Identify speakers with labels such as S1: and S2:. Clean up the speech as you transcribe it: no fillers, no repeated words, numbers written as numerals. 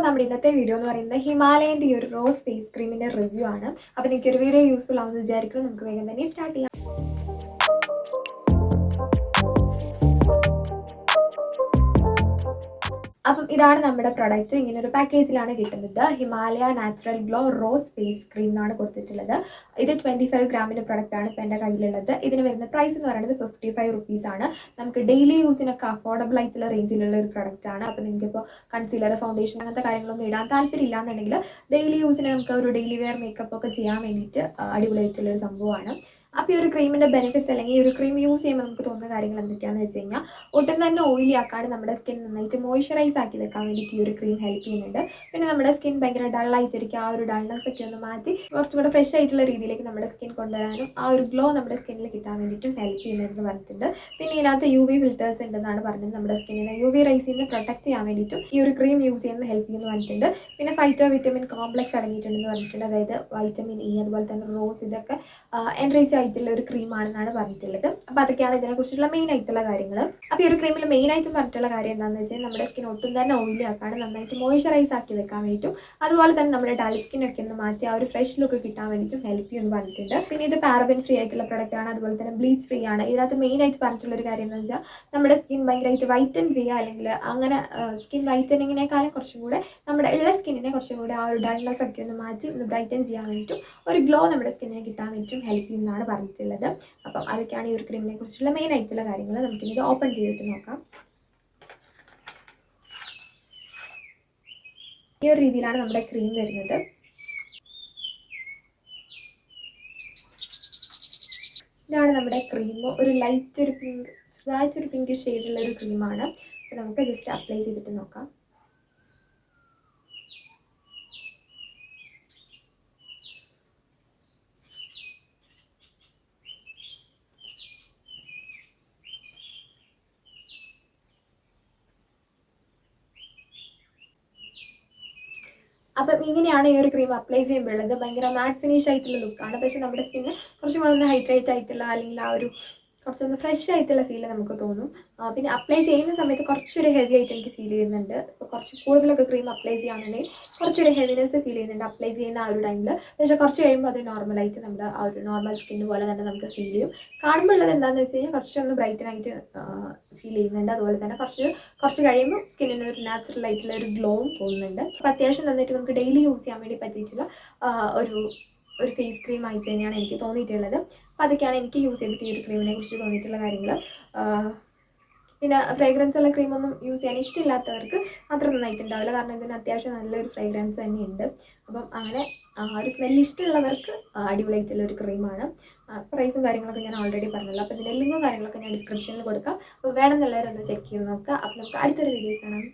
S1: നമ്മുടെ ഇന്നത്തെ വീഡിയോ എന്ന് പറയുന്നത് ഹിമാലയൻ്റെ ഈ ഒരു റോസ് ഫേസ് ക്രീമിൻ്റെ റിവ്യൂ ആണ്. അപ്പോൾ എനിക്കൊരു വീഡിയോ യൂസ്ഫുൾ ആവുമെന്ന് വിചാരിക്കുന്നു. നമുക്ക് വേഗം തന്നെ സ്റ്റാർട്ട് ചെയ്യാം. അപ്പം ഇതാണ് നമ്മുടെ പ്രൊഡക്റ്റ്. ഇങ്ങനെ ഒരു പാക്കേജിലാണ് കിട്ടുന്നത്. Himalaya natural glow rose face cream എന്നാണ് കൊടുത്തിട്ടുള്ളത്. ഇത് 25 ഗ്രാമിൻ്റെ പ്രൊഡക്റ്റാണ് ഇപ്പോൾ എൻ്റെ കയ്യിലുള്ളത്. ഇതിന് വരുന്ന പ്രൈസ് എന്ന് പറയുന്നത് 55 റുപ്പീസാണ്. നമുക്ക് ഡെയിലി യൂസിനൊക്കെ അഫോർഡബിൾ ആയിട്ടുള്ള റേഞ്ചിലുള്ള ഒരു പ്രൊഡക്റ്റാണ്. അപ്പോൾ നിങ്ങൾക്കിപ്പോൾ കൺസീലർ, ഫൗണ്ടേഷൻ അങ്ങനത്തെ കാര്യങ്ങളൊന്നും ഇടാൻ താല്പര്യമില്ല എന്നുണ്ടെങ്കിൽ ഡെയിലി യൂസിന് നമുക്ക് ഒരു ഡെയിലി വെയർ മേക്കപ്പ് ഒക്കെ ചെയ്യാൻ വേണ്ടിയിട്ട് അടിപൊളിയായിട്ടുള്ളൊരു സംഭവമാണ്. അപ്പോൾ ഈ ഒരു ക്രീമിൻ്റെ ബെനിഫിറ്റ്സ് അല്ലെങ്കിൽ ഈ ഒരു ക്രീം യൂസ് ചെയ്യുമ്പോൾ നമുക്ക് തോന്നുന്ന കാര്യങ്ങൾ എന്തൊക്കെയാണെന്ന് വെച്ച് കഴിഞ്ഞാൽ, ഒട്ടും തന്നെ ഓയിലി ആക്കാതെ നമ്മുടെ സ്കിൻ നന്നായിട്ട് മോയ്സ്ചറൈസ് ആക്കി വെക്കാൻ വേണ്ടിയിട്ട് ഈ ഒരു ക്രീം ഹെൽപ്പ് ചെയ്യുന്നുണ്ട്. പിന്നെ നമ്മുടെ സ്കിൻ ഭയങ്കര ഡള്ളായിട്ടിരിക്കുക, ആ ഒരു ഡൾനെസ് ഒക്കെ ഒന്ന് മാറ്റി കുറച്ചുകൂടെ ഫ്രഷ് ആയിട്ടുള്ള രീതിയിലേക്ക് നമ്മുടെ സ്കിൻ കൊണ്ടുവരാനും ആ ഒരു ഗ്ലോ നമ്മുടെ സ്കിന്നിൽ കിട്ടാൻ വേണ്ടിയിട്ടും ഹെൽപ്പ് ചെയ്യുന്നുണ്ടെന്ന് പറഞ്ഞിട്ടുണ്ട്. പിന്നെ ഇതിനകത്ത് UV ഫിൽറ്റേഴ്സ് ഉണ്ടെന്നാണ് പറഞ്ഞത്. നമ്മുടെ സ്കിന്നിനെ UV റൈസിൽ നിന്ന് പ്രൊട്ടക്ട് ചെയ്യാൻ വേണ്ടിയിട്ടും ഈ ഒരു ക്രീം യൂസ് ചെയ്യുന്നത് ഹെൽപ്പ് ചെയ്യുന്നു പറഞ്ഞിട്ടുണ്ട്. പിന്നെ ഫൈറ്റോ വിറ്റമിൻ കോംപ്ലക്സ് അടങ്ങിയിട്ടുണ്ടെന്ന് പറഞ്ഞിട്ടുണ്ട്. അതായത് വൈറ്റമിൻ ഇ, അതുപോലെ തന്നെ റോസ്, ഇതൊക്കെ എൻറിച്ച് ആയിട്ടുള്ള ഒരു ക്രീമാണെന്നാണ് പറഞ്ഞിട്ടുള്ളത്. അപ്പോൾ അതൊക്കെയാണ് ഇതിനെക്കുറിച്ചുള്ള മെയിൻ ആയിട്ടുള്ള കാര്യങ്ങൾ. അപ്പോൾ ഈ ഒരു ക്രീമിൽ മെയിൻ ആയിട്ടും പറഞ്ഞിട്ടുള്ള കാര്യം എന്താണെന്ന് വെച്ചാൽ, നമ്മുടെ സ്കിൻ ഒട്ടും തന്നെ ഓയിലി ആക്കാണ്ട് നന്നായിട്ട് മോയ്സ്ചറൈസ് ആക്കി വെക്കാൻ വേണ്ടിയിട്ടും അതുപോലെ തന്നെ നമ്മുടെ ഡൾ സ്കിന്നൊക്കെ ഒന്ന് മാറ്റി ആ ഒരു ഫ്രഷ് ലുക്ക് കിട്ടാൻ വേണ്ടിയിട്ടും ഹെൽപ്പ് ചെയ്യുമെന്ന് പറഞ്ഞിട്ടുണ്ട്. പിന്നെ ഇത് പാരബൻ ഫ്രീ ആയിട്ടുള്ള പ്രൊഡക്റ്റാണ്, അതുപോലെ തന്നെ ബ്ലീച്ച് ഫ്രീ ആണ്. ഇതിനകത്ത് മെയിൻ ആയിട്ട് പറഞ്ഞിട്ടുള്ളൊരു കാര്യം എന്ന് വെച്ചാൽ, നമ്മുടെ സ്കിൻ ഭയങ്കരമായിട്ട് വൈറ്റൻ ചെയ്യുക, അല്ലെങ്കിൽ അങ്ങനെ സ്കിൻ വൈറ്റനിങ്ങിനേക്കാളും കുറച്ചും കൂടെ നമ്മുടെ ഉള്ള സ്കിന്നിനെ കുറച്ചും കൂടെ ആ ഒരു ഡൾനെസ് ഒക്കെ ഒന്ന് മാറ്റി ഒന്ന് ബ്രൈറ്റൻ ചെയ്യാൻ വേണ്ടിയിട്ടും ഒരു ഗ്ലോ നമ്മുടെ സ്കിന്നിനെ കിട്ടാൻ വേണ്ടിയിട്ടും ഹെൽപ്പ് ചെയ്യുന്നതാണ് പറഞ്ഞിട്ടുള്ളത്. അപ്പം അതൊക്കെയാണ് ഈ ഒരു ക്രീമിനെ കുറിച്ചുള്ള മെയിൻ ആയിട്ടുള്ള കാര്യങ്ങൾ. നമുക്കിത് ഓപ്പൺ ചെയ്തിട്ട് നോക്കാം. ഈ ഒരു രീതിയിലാണ് നമ്മുടെ ക്രീം വരുന്നത്. ഇതാണ് നമ്മുടെ ക്രീം. ഒരു ലൈറ്റ് ഒരു പിങ്ക്, ചെറുതായിട്ടൊരു പിങ്ക് ഷെയ്ഡുള്ള ഒരു ക്രീമാണ്. അപ്പോൾ നമുക്ക് ജസ്റ്റ് അപ്ലൈ ചെയ്തിട്ട് നോക്കാം. അപ്പം ഇങ്ങനെയാണ് ഈ ഒരു ക്രീം അപ്ലൈ ചെയ്യുമ്പോഴുള്ളത്. ഭയങ്കര മാറ്റ് ഫിനിഷ് ആയിട്ടുള്ള ലുക്കാണ്. പക്ഷേ നമ്മുടെ സ്കിന്ന് കുറച്ചും കൂടെ ഒന്ന് ഹൈഡ്രേറ്റ് ആയിട്ടുള്ള, അല്ലെങ്കിൽ ആ ഒരു കുറച്ചൊന്ന് ഫ്രഷ് ആയിട്ടുള്ള ഫീൽ നമുക്ക് തോന്നും. പിന്നെ അപ്ലൈ ചെയ്യുന്ന സമയത്ത് കുറച്ചൊരു ഹെവി ആയിട്ട് എനിക്ക് ഫീൽ ചെയ്യുന്നുണ്ട്. ഇപ്പോൾ കുറച്ച് കൂടുതലൊക്കെ ക്രീം അപ്ലൈ ചെയ്യാന്നുണ്ടെങ്കിൽ കുറച്ചൊരു ഹെവിനെസ് ഫീൽ ചെയ്യുന്നുണ്ട് അപ്ലൈ ചെയ്യുന്ന ആ ഒരു ടൈമിൽ. പക്ഷേ കുറച്ച് കഴിയുമ്പോൾ അത് നോർമലായിട്ട് നമ്മുടെ ആ ഒരു നോർമൽ സ്കിന്ന് പോലെ തന്നെ നമുക്ക് ഫീൽ ചെയ്യും. കാണുമ്പോൾ ഉള്ളത് എന്താണെന്ന് വെച്ച് കഴിഞ്ഞാൽ കുറച്ചൊന്ന് ബ്രൈറ്റനായിട്ട് ഫീൽ ചെയ്യുന്നുണ്ട്. അതുപോലെ തന്നെ കുറച്ച് കഴിയുമ്പോൾ സ്കിന്നിന് ഒരു നാച്ചുറൽ ആയിട്ടുള്ള ഒരു ഗ്ലോവും തോന്നുന്നുണ്ട്. അപ്പോൾ അത്യാവശ്യം നന്നായിട്ട് നമുക്ക് ഡെയിലി യൂസ് ചെയ്യാൻ വേണ്ടി പറ്റിയിട്ടുള്ള ഒരു ഫേസ് ക്രീം ആയിട്ട് തന്നെയാണ് എനിക്ക് തോന്നിയിട്ടുള്ളത്. അപ്പോൾ അതൊക്കെയാണ് എനിക്ക് യൂസ് ചെയ്തിട്ട് ഈ ഒരു ക്രീമിനെ കുറിച്ച് തോന്നിയിട്ടുള്ള കാര്യങ്ങൾ. പിന്നെ ഫ്രേഗ്രൻസ് ഉള്ള ക്രീമൊന്നും യൂസ് ചെയ്യാൻ ഇഷ്ടമില്ലാത്തവർക്ക് അത്ര നന്നായിട്ടുണ്ടാവില്ല, കാരണം ഇതിന് അത്യാവശ്യം നല്ലൊരു ഫ്രേഗ്രൻസ് തന്നെയുണ്ട്. അപ്പം അങ്ങനെ ഒരു സ്മെല്ല് ഇഷ്ടമുള്ളവർക്ക് അടിപൊളിയായിട്ടുള്ള ഒരു ക്രീമാണ്. പ്രൈസും കാര്യങ്ങളൊക്കെ ഞാൻ ഓൾറെഡി പറഞ്ഞല്ലോ. അപ്പോൾ ഇതിൻ്റെ ലിങ്കും കാര്യങ്ങളൊക്കെ ഞാൻ ഡിസ്ക്രിപ്ഷനിൽ കൊടുക്കാം. അപ്പോൾ വേണമെന്നുള്ളവരൊന്ന് ചെക്ക് ചെയ്ത് നോക്കുക. അപ്പോൾ നമുക്ക് അടുത്തൊരു വീഡിയോ കാണാം.